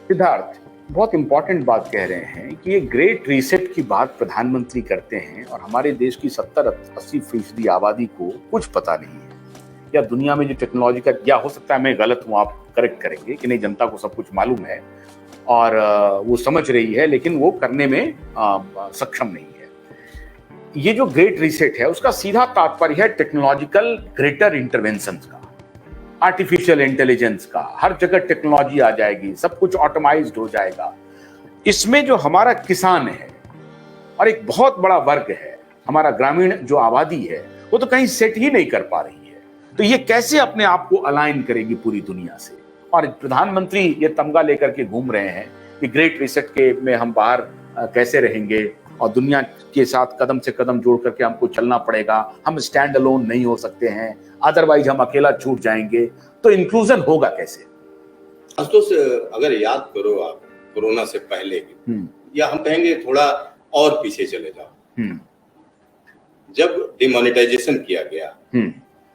सिद्धार्थ, बहुत इंपॉर्टेंट बात कह रहे हैं कि ये ग्रेट रीसेट की बात प्रधानमंत्री करते हैं और हमारे देश की 70-80% आबादी को कुछ पता नहीं है, या दुनिया में जो टेक्नोलॉजी का, या हो सकता है मैं गलत हूं, आप करेक्ट करेंगे कि नहीं, जनता को सब कुछ मालूम है और वो समझ रही है, लेकिन वो करने में सक्षम नहीं है। ये जो ग्रेट रीसेट है उसका सीधा तात्पर्य है टेक्नोलॉजिकल ग्रेटर इंटरवेंशन का, आर्टिफिशियल इंटेलिजेंस का। हर जगह टेक्नोलॉजी आ जाएगी, सब कुछ ऑटोमाइज्ड हो जाएगा। इसमें जो हमारा किसान है और एक बहुत बड़ा वर्ग है, हमारा ग्रामीण जो आबादी है, वो तो कहीं सेट ही नहीं कर पा रही है। तो ये कैसे अपने आप को अलाइन करेगी पूरी दुनिया से? और प्रधानमंत्री ये तमगा लेकर के घूम रहे हैं कि ग्रेट रीसेट के में हम बाहर कैसे रहेंगे और दुनिया के साथ कदम से कदम जोड़ करके हमको चलना पड़ेगा, हम स्टैंड अलोन नहीं हो सकते हैं, अदरवाइज हम अकेला छूट जाएंगे। तो इंक्लूजन होगा कैसे? आशुतोष, अगर याद करो आप कोरोना से पहले या हम कहेंगे थोड़ा और पीछे चले जाओ, जब डिमोनेटाइजेशन किया गया,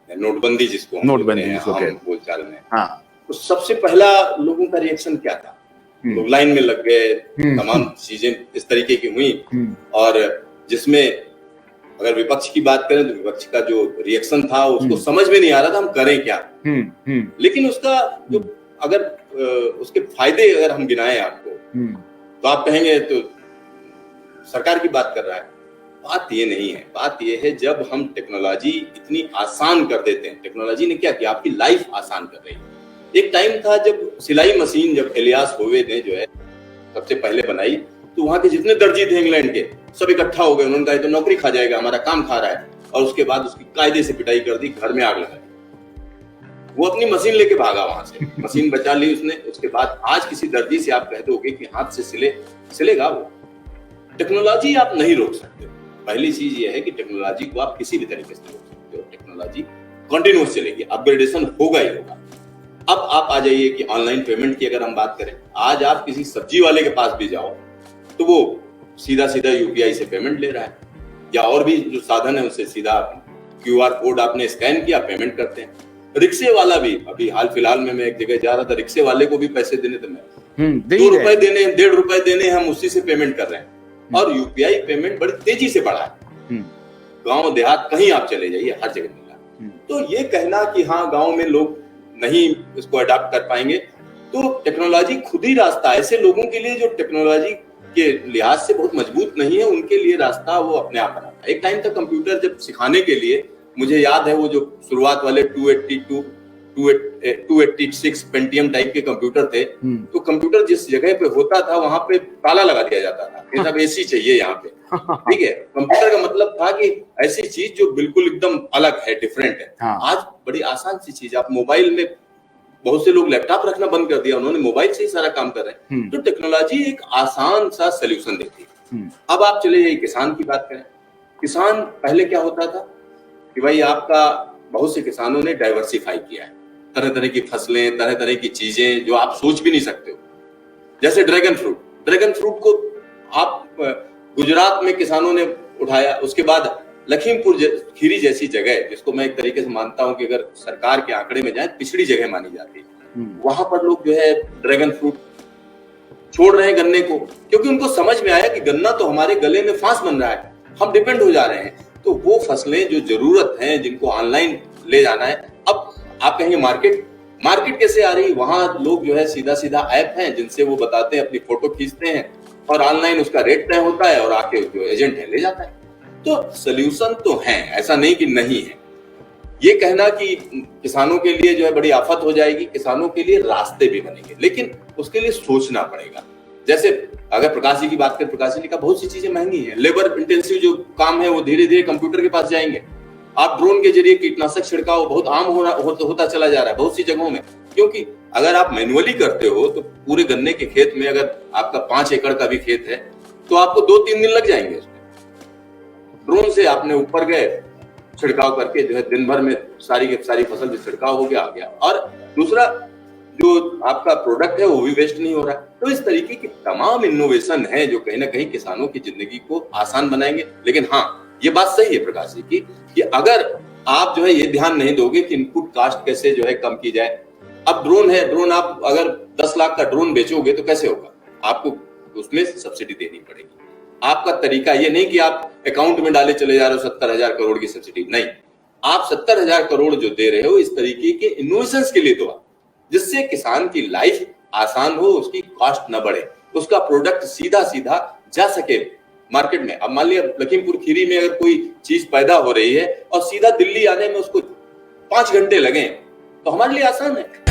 नोटबंदी जिसको हम बोलचाल में, हाँ, तो सबसे पहला लोगों का रिएक्शन क्या था? लोग लाइन में लग गए, तमाम चीजें इस तरीके की हुई, और जिसमें अगर विपक्ष की बात करें तो विपक्ष का जो रिएक्शन था उसको समझ में नहीं आ रहा था हम करें क्या। लेकिन उसका जो अगर उसके फायदे अगर हम गिनाएं आपको, तो आप कहेंगे तो सरकार की बात कर रहा है। बात ये नहीं है, बात ये है जब हम टेक्नोलॉजी इतनी आसान कर देते हैं। टेक्नोलॉजी ने क्या किया? आपकी लाइफ आसान कर रही है। एक टाइम था जब सिलाई मशीन, जब इलियास होवे ने जो है सबसे पहले बनाई, तो वहां के जितने दर्जी थे इंग्लैंड के, सब इकट्ठा हो गए। उन्होंने कहा तो नौकरी खा जाएगा, हमारा काम खा रहा है। और उसके बाद उसकी कायदे से पिटाई कर दी, घर में आग लगा दी। वो अपनी मशीन लेके भागा वहां से, मशीन बचा ली उसने। उसके बाद आज किसी दर्जी से आप कह दोगे कि हाथ से सिलेगा वो? टेक्नोलॉजी आप नहीं रोक सकते। पहली चीज ये है कि टेक्नोलॉजी को आप किसी भी तरीके से रोक सकते हो। टेक्नोलॉजी कंटिन्यूअस चलेगी, अपग्रेडेशन होगा ही होगा। अब आप आ जाइए कि ऑनलाइन पेमेंट की अगर हम बात करें, आज आप किसी सब्जी वाले के पास भी जाओ तो वो सीधा यूपीआई से पेमेंट ले रहा है, या और भी जो साधन है उससे सीधा क्यूआर कोड आपने स्कैन किया, पेमेंट करते हैं। रिक्शे वाला भी, अभी हाल फिलहाल में मैं एक जगह जा रहा था, रिक्शे वाले को भी पैसे देने थे, मैं 2 रुपए देने, 1.5 रुपए देने, हम उसी से पेमेंट कर रहे हैं। और यूपीआई पेमेंट बड़ी तेजी से बढ़ा है। गांव देहात कहीं आप चले जाइए, हर जगह मिला। तो ये कहना कि हाँ गांव में लोग नहीं इसको अडॉप्ट कर पाएंगे, तो टेक्नोलॉजी खुद ही रास्ता, ऐसे लोगों के लिए जो टेक्नोलॉजी के लिहाज से बहुत मजबूत नहीं है, उनके लिए रास्ता वो अपने आप बनाता है। एक टाइम तक कंप्यूटर जब सिखाने के लिए, मुझे याद है वो जो शुरुआत वाले 286 पेंटियम टाइप के कंप्यूटर थे, तो कंप्यूटर जिस जगह पे होता था वहां पे ताला लगा दिया जाता था कि साहब एसी चाहिए यहाँ पे। ठीक है, कंप्यूटर का मतलब था कि ऐसी चीज जो बिल्कुल एकदम अलग है, डिफरेंट है। आज बड़ी आसान सी चीज, आप मोबाइल में, बहुत से लोग लैपटॉप रखना बंद कर दिया, उन्होंने मोबाइल से ही सारा काम कर रहे हैं। तो टेक्नोलॉजी एक आसान सा सोल्यूशन देती है। अब आप चले जाइए किसान की बात करें। किसान पहले क्या होता था कि भाई आपका, बहुत से किसानों ने डाइवर्सिफाई किया है, तरह तरह की फसलें, तरह तरह की चीजें जो आप सोच भी नहीं सकते हो। जैसे ड्रैगन फ्रूट को आप गुजरात में किसानों ने उठाया, उसके बाद लखीमपुर खीरी जैसी जगह, जिसको मैं एक तरीके से मानता हूं कि अगर सरकार के आंकड़े में जाए पिछड़ी जगह मानी जाती है, वहां पर लोग जो है ड्रैगन फ्रूट छोड़ रहे हैं गन्ने को, क्योंकि उनको समझ में आया कि गन्ना तो हमारे गले में फांस बन रहा है, हम डिपेंड हो जा रहे हैं। तो वो फसलें जो जरूरत है, जिनको ऑनलाइन ले जाना है, अब आप कहेंगे मार्केट कैसे आ रही? वहां लोग जो है सीधा ऐप हैं जिनसे वो बताते हैं, अपनी फोटो खींचते हैं और ऑनलाइन उसका रेट तय होता है और आके जो एजेंट है ले जाता है। तो सोल्यूशन तो है, ऐसा नहीं कि नहीं है। ये कहना कि किसानों के लिए जो है बड़ी आफत हो जाएगी, किसानों के लिए रास्ते भी बनेंगे, लेकिन उसके लिए सोचना पड़ेगा। जैसे अगर प्रकाश जी की बात करें, प्रकाश जी ने कहा बहुत सी चीजें महंगी हैं, लेबर इंटेंसिव जो काम है वो धीरे धीरे कंप्यूटर के पास जाएंगे। आप ड्रोन के जरिए कीटनाशक छिड़काव बहुत आम होता चला जा रहा है बहुत सी जगहों में, क्योंकि अगर आप मैनुअली करते हो तो पूरे गन्ने के खेत में, अगर आपका 5 एकड़ का भी खेत है, तो आपको 2-3 दिन लग जाएंगे। ड्रोन से आपने ऊपर गए, छिड़काव करके जो है दिन भर में सारी की सारी फसल जो छिड़काव हो गया आ गया, और दूसरा जो आपका प्रोडक्ट है वो भी वेस्ट नहीं हो रहा। तो इस तरीके की तमाम इनोवेशन है जो कहीं ना कहीं किसानों की जिंदगी को आसान बनाएंगे। लेकिन हाँ, ये बात सही है प्रकाश जी की कि अगर आप जो है ये ध्यान नहीं दोगे कि इनपुट कास्ट कैसे जो है कम की जाए। अब ड्रोन है, ड्रोन आप अगर 10 लाख का ड्रोन बेचोगे तो कैसे होगा? आपको उसमें सब्सिडी देनी पड़ेगी। आपका तरीका ये नहीं कि आप अकाउंट में डाले चले जा रहे हो 70,000 करोड़ की सब्सिडी, नहीं, आप 70,000 करोड़ जो दे रहे हो इस तरीके के इनोवेशंस के लिए दो, जिससे किसान की लाइफ आसान हो, उसकी कॉस्ट न बढ़े, उसका प्रोडक्ट सीधा सीधा जा सके मार्केट में। अब मान लिया लखीमपुर खीरी में अगर कोई चीज पैदा हो रही है और सीधा दिल्ली आने में उसको 5 घंटे लगे तो हमारे लिए आसान है।